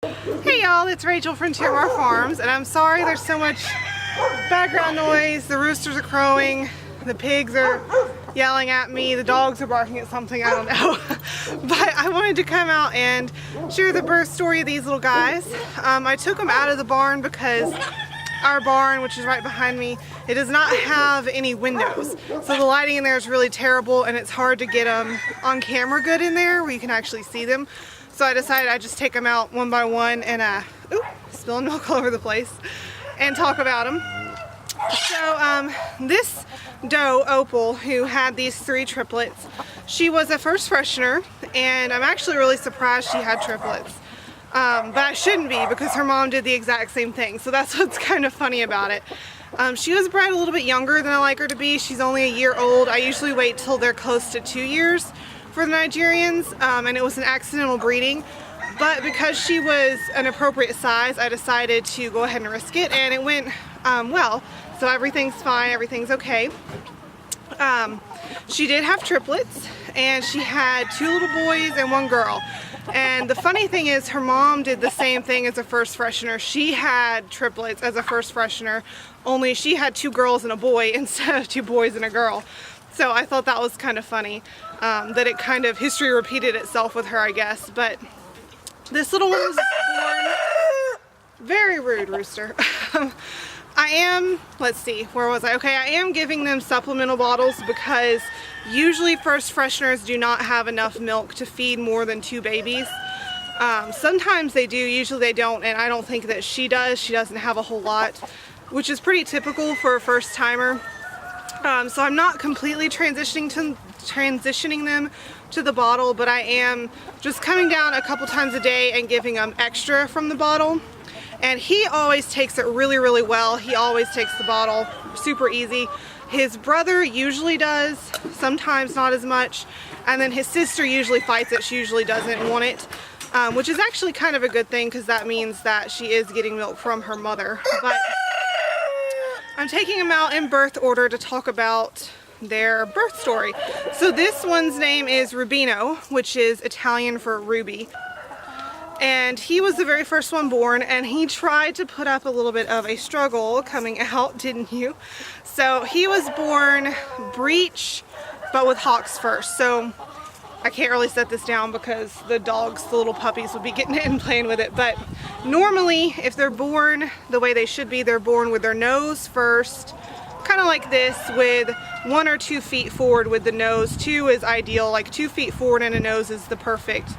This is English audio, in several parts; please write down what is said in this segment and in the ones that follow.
Hey y'all, it's Rachel from Terroir Farms, and I'm sorry there's so much background noise. The roosters are crowing, the pigs are yelling at me, the dogs are barking at something, I don't know. But I wanted to come out and share the birth story of these little guys. I took them out of the barn because our barn, which is right behind me, it does not have any windows. So the lighting in there is really terrible and it's hard to get them on camera good in there where you can actually see them. So I decided I'd just take them out one by one and, spilling milk all over the place, and talk about them. So this doe, Opal, who had these 3 triplets, she was a first freshener, and I'm actually really surprised she had triplets. But I shouldn't be because her mom did the exact same thing, so that's what's kind of funny about it. She was bred a little bit younger than I like her to be. She's only a year old. I usually wait till they're close to 2 years for the Nigerians, and it was an accidental breeding. But because she was an appropriate size, I decided to go ahead and risk it, and it went well. So everything's fine, everything's okay. She did have triplets, and she had 2 little boys and 1 girl. And the funny thing is, her mom did the same thing as a first freshener. She had triplets as a first freshener, only she had 2 girls and a boy instead of 2 boys and a girl. So I thought that was kind of funny, that it kind of, history repeated itself with her, I guess. But this little one was born, very rude rooster. I am, let's see, where was I? Okay, I am giving them supplemental bottles because usually first fresheners do not have enough milk to feed more than 2 babies. Sometimes they do, usually they don't, and I don't think that she does. She doesn't have a whole lot, which is pretty typical for a first timer. So I'm not completely transitioning them to the bottle, but I am just coming down a couple times a day and giving them extra from the bottle. And he always takes it really, really well. He always takes the bottle super easy. His brother usually does, sometimes not as much. And then his sister usually fights it. She usually doesn't want it, which is actually kind of a good thing because that means that she is getting milk from her mother. But I'm taking them out in birth order to talk about their birth story. So this one's name is Rubino, which is Italian for ruby. And he was the very first one born, and he tried to put up a little bit of a struggle coming out, didn't you? So he was born breech, but with hocks first. So I can't really set this down because the dogs, the little puppies, would be getting it and playing with it. But normally, if they're born the way they should be, they're born with their nose first, kind of like this, with 1 or 2 feet forward with the nose. 2 is ideal, like 2 feet forward and a nose is the perfect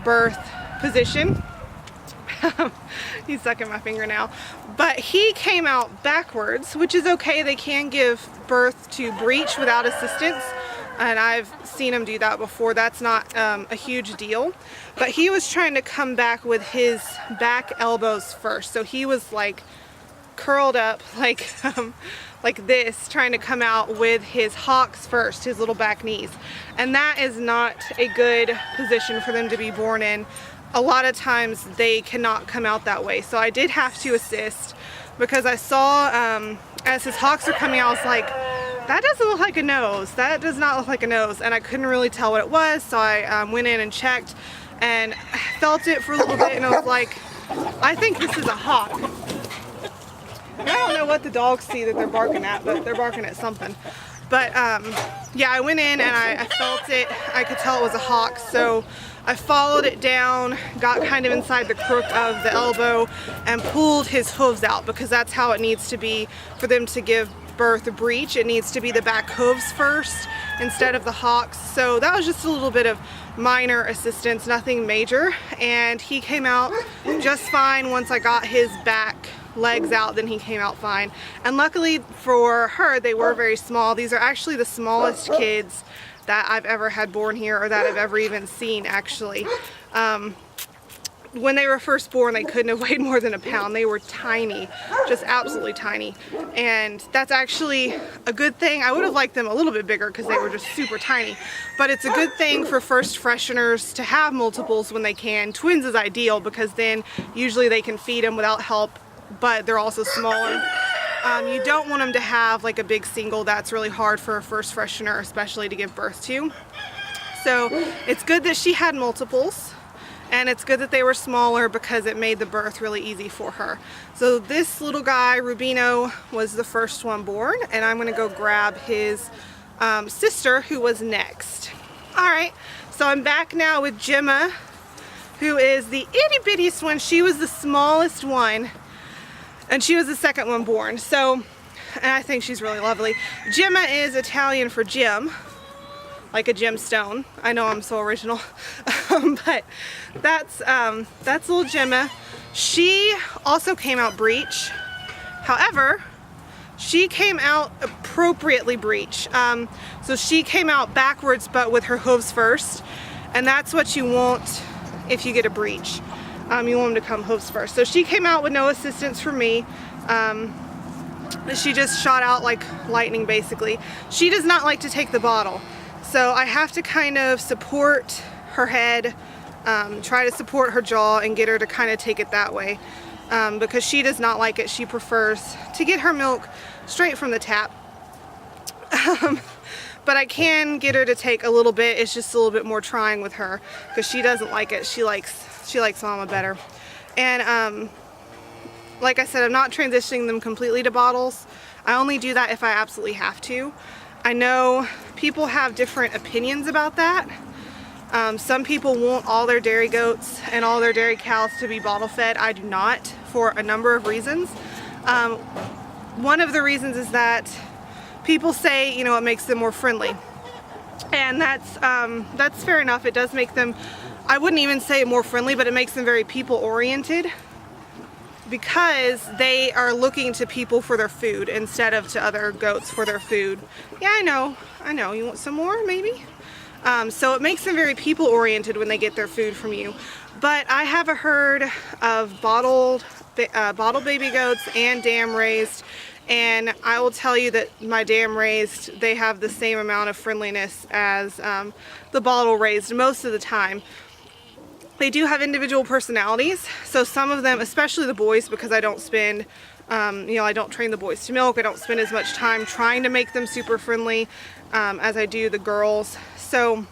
birth position. He's sucking my finger now. But he came out backwards, which is okay. They can give birth to breech without assistance, and I've seen him do that before. That's not a huge deal. But he was trying to come back with his back elbows first. So he was like curled up like this, trying to come out with his hocks first, his little back knees. And that is not a good position for them to be born in. A lot of times they cannot come out that way. So I did have to assist because I saw as his hocks are coming out, I was like, that doesn't look like a nose. That does not look like a nose. And I couldn't really tell what it was. So I went in and checked and felt it for a little bit, and I was like, I think this is a hawk. I don't know what the dogs see that they're barking at, but they're barking at something. But yeah, I went in and I felt it. I could tell it was a hawk. So I followed it down, got kind of inside the crook of the elbow, and pulled his hooves out because that's how it needs to be for them to give birth a breech. It needs to be the back hooves first instead of the hocks. So that was just a little bit of minor assistance, nothing major. And he came out just fine once I got his back legs out. Then he came out fine, and luckily for her, they were very small. These are actually the smallest kids that I've ever had born here, or that I've ever even seen, actually. When they were first born, they couldn't have weighed more than a pound. They were tiny, just absolutely tiny. And that's actually a good thing. I would have liked them a little bit bigger because they were just super tiny. But it's a good thing for first fresheners to have multiples when they can. Twins is ideal because then usually they can feed them without help, but they're also smaller. You don't want them to have like a big single. That's really hard for a first freshener, especially to give birth to. So it's good that she had multiples. And it's good that they were smaller because it made the birth really easy for her. So this little guy, Rubino, was the first one born, and I'm gonna go grab his sister, who was next. All right, so I'm back now with Gemma, who is the itty bittiest one. She was the smallest one, and she was the second one born. So, and I think she's really lovely. Gemma is Italian for gem, like a gemstone. I know I'm so original, but that's little Gemma. She also came out breech. However, she came out appropriately breech. So she came out backwards, but with her hooves first, and that's what you want if you get a breech. You want them to come hooves first. So she came out with no assistance from me. She just shot out like lightning, basically. She does not like to take the bottle. So I have to kind of support her head, try to support her jaw and get her to kind of take it that way, because she does not like it. She prefers to get her milk straight from the tap. But I can get her to take a little bit. It's just a little bit more trying with her because she doesn't like it. She likes mama better. And like I said, I'm not transitioning them completely to bottles. I only do that if I absolutely have to. I know people have different opinions about that. Some people want all their dairy goats and all their dairy cows to be bottle fed. I do not, for a number of reasons. One of the reasons is that people say, you know, it makes them more friendly. And that's fair enough. It does make them, I wouldn't even say more friendly, but it makes them very people oriented, because they are looking to people for their food instead of to other goats for their food. Yeah, I know. You want some more, maybe? So it makes them very people oriented when they get their food from you. But I have a herd of bottled baby goats and dam raised, and I will tell you that my dam raised, they have the same amount of friendliness as the bottle raised most of the time. They do have individual personalities, so some of them, especially the boys, because I don't spend, you know, I don't train the boys to milk. I don't spend as much time trying to make them super friendly as I do the girls. So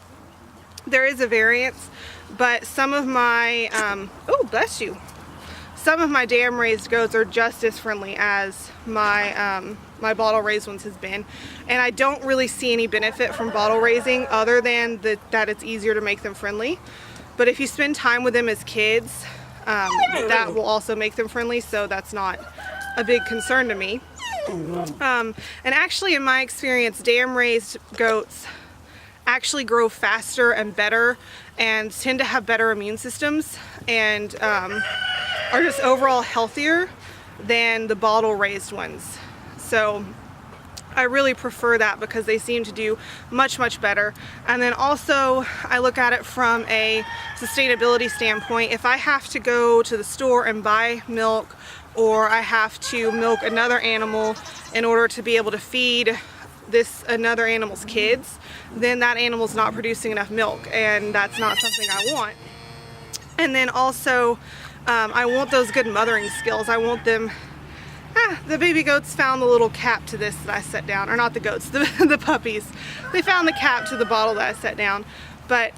there is a variance, but some of my, oh, bless you. Some of my dam raised goats are just as friendly as my my bottle raised ones has been, and I don't really see any benefit from bottle raising other than that it's easier to make them friendly. But if you spend time with them as kids, that will also make them friendly, so that's not a big concern to me. And actually, in my experience, dam raised goats actually grow faster and better and tend to have better immune systems and are just overall healthier than the bottle raised ones. So I really prefer that because they seem to do much, much better. And then also I look at it from a sustainability standpoint. If I have to go to the store and buy milk, or I have to milk another animal in order to be able to feed another animal's kids, then that animal's not producing enough milk, and that's not something I want. And then also I want those good mothering skills. I want them. The baby goats found the little cap to this that I set down, or not the goats, the puppies. They found the cap to the bottle that I set down. But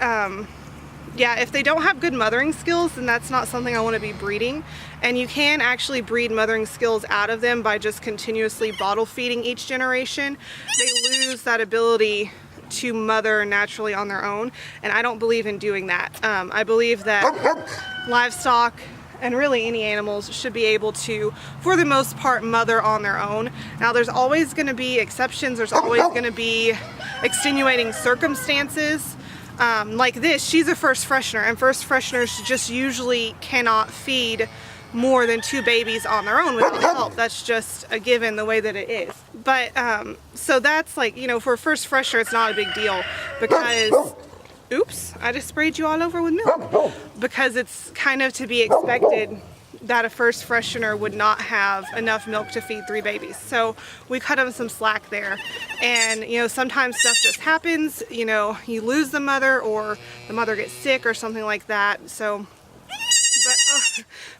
yeah, if they don't have good mothering skills, then that's not something I want to be breeding. And you can actually breed mothering skills out of them by just continuously bottle feeding each generation. They lose that ability to mother naturally on their own, and I don't believe in doing that. I believe that livestock and really any animals should be able to, for the most part, mother on their own. Now there's always going to be exceptions, there's always going to be extenuating circumstances. Like this, she's a first freshener, and first fresheners just usually cannot feed more than 2 babies on their own without help. That's just a given, the way that it is. But so that's like, you know, for a first freshener it's not a big deal, because oops, I just sprayed you all over with milk, because it's kind of to be expected that a first freshener would not have enough milk to feed 3 babies. So we cut them some slack there. And you know, sometimes stuff just happens, you know, you lose the mother or the mother gets sick or something like that. So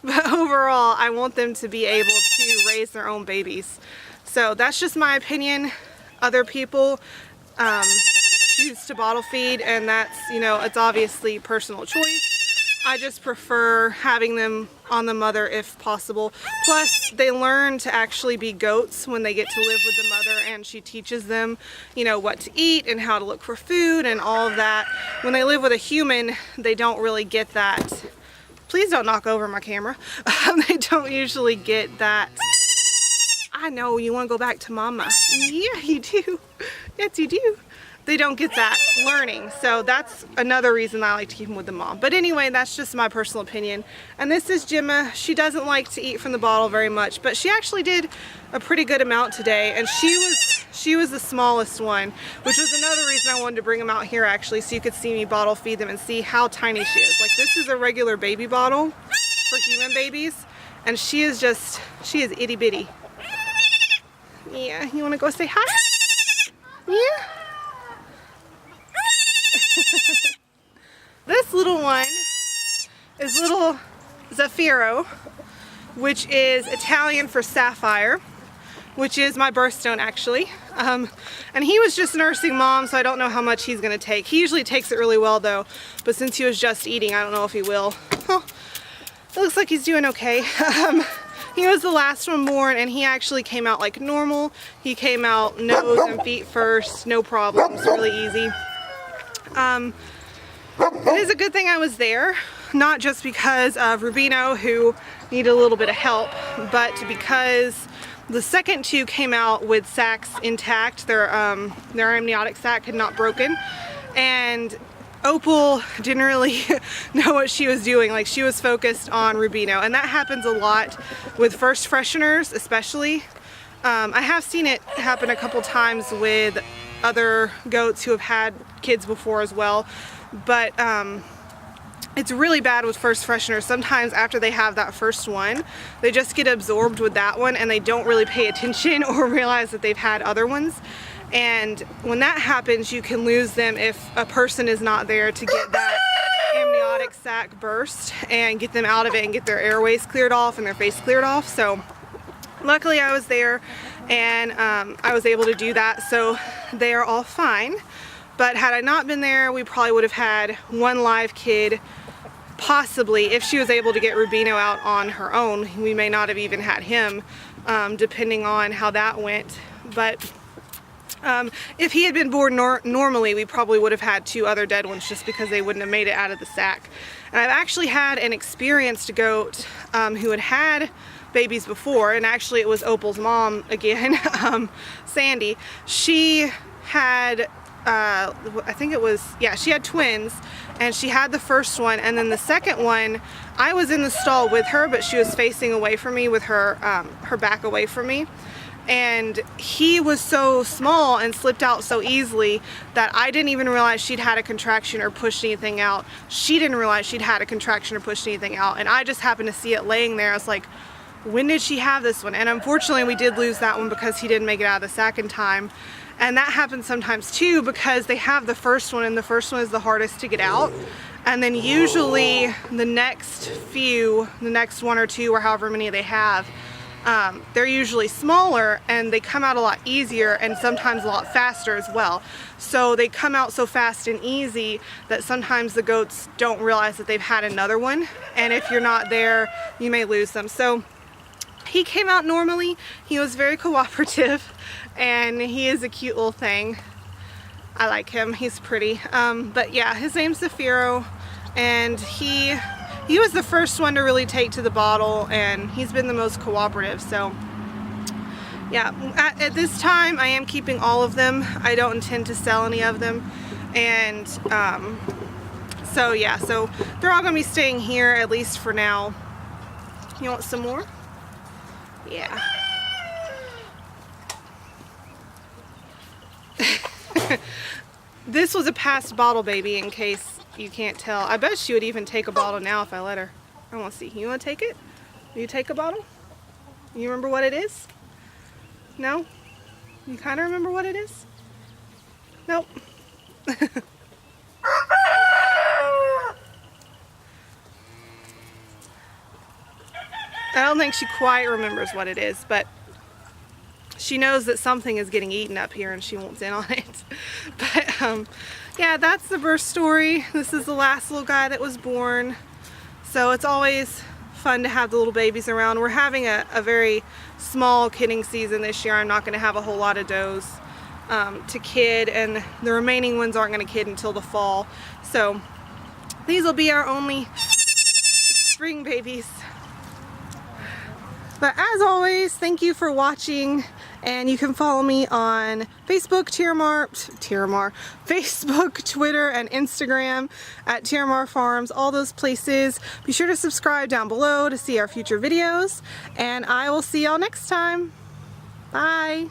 but overall, I want them to be able to raise their own babies. So that's just my opinion. Other people choose to bottle feed, and that's, you know, it's obviously personal choice. I just prefer having them on the mother if possible. Plus, they learn to actually be goats when they get to live with the mother, and she teaches them, you know, what to eat and how to look for food and all of that. When they live with a human, they don't really get that. Please don't knock over my camera. They don't usually get that. I know, you want to go back to mama. Yeah, you do. Yes, you do. They don't get that learning, so that's another reason I like to keep them with the mom. But anyway, that's just my personal opinion. And this is Gemma. She doesn't like to eat from the bottle very much, but she actually did a pretty good amount today, and she was the smallest one, which was another reason I wanted to bring them out here actually, so you could see me bottle feed them and see how tiny she is. Like, this is a regular baby bottle for human babies, and she is itty bitty. Yeah, you want to go say hi? Yeah. This little one is little Zafiro, which is Italian for sapphire, which is my birthstone actually. And he was just nursing mom, so I don't know how much he's going to take. He usually takes it really well though, but since he was just eating, I don't know if he will. Oh, it looks like he's doing okay. He was the last one born, and he actually came out like normal. He came out nose and feet first, no problems, really easy. It is a good thing I was there, not just because of Rubino, who needed a little bit of help, but because the second two came out with sacs intact. Their amniotic sac had not broken, and Opal didn't really know what she was doing. Like, she was focused on Rubino, and that happens a lot with first fresheners especially. I have seen it happen a couple times with other goats who have had kids before as well, but it's really bad with first fresheners. Sometimes after they have that first one, they just get absorbed with that one and they don't really pay attention or realize that they've had other ones. And when that happens, you can lose them if a person is not there to get that amniotic sac burst and get them out of it and get their airways cleared off and their face cleared off. So luckily I was there, and I was able to do that, so they are all fine. But had I not been there, we probably would have had one live kid, possibly. If she was able to get Rubino out on her own, we may not have even had him, depending on how that went. But if he had been born normally, we probably would have had two other dead ones, just because they wouldn't have made it out of the sack. And I've actually had an experienced goat who had babies before, and actually it was Opal's mom again, Sandy. She had I think it was, yeah, she had twins, and she had the first one, and then the second one, I was in the stall with her, but she was facing away from me with her her back away from me. And he was so small and slipped out so easily that I didn't even realize she'd had a contraction or pushed anything out. She didn't realize she'd had a contraction or pushed anything out, and I just happened to see it laying there. I was like, when did she have this one? And unfortunately we did lose that one because he didn't make it out of the sack in time. And that happens sometimes too, because they have the first one, and the first one is the hardest to get out. And then usually the next one or two, or however many they have, they're usually smaller, and they come out a lot easier, and sometimes a lot faster as well. So they come out so fast and easy that sometimes the goats don't realize that they've had another one, and if you're not there, you may lose them. So he came out normally. He was very cooperative, and he is a cute little thing. I like him. He's pretty. But yeah, his name's Zafiro, and he was the first one to really take to the bottle, and he's been the most cooperative. So yeah, at this time I am keeping all of them. I don't intend to sell any of them, and so yeah, so they're all gonna be staying here, at least for now. You want some more? Yeah. This was a past bottle baby, in case you can't tell. I bet she would even take a bottle now if I let her. I want to see. You want to take it? You take a bottle? You remember what it is? No? You kind of remember what it is? Nope. I don't think she quite remembers what it is, but she knows that something is getting eaten up here and she wants in on it. But yeah, that's the birth story. This is the last little guy that was born. So it's always fun to have the little babies around. We're having a very small kidding season this year. I'm not going to have a whole lot of does to kid, and the remaining ones aren't going to kid until the fall. So these will be our only spring babies. But as always, thank you for watching, and you can follow me on Facebook, Facebook, Twitter, and Instagram at Tiramar Farms, all those places. Be sure to subscribe down below to see our future videos, and I will see y'all next time. Bye.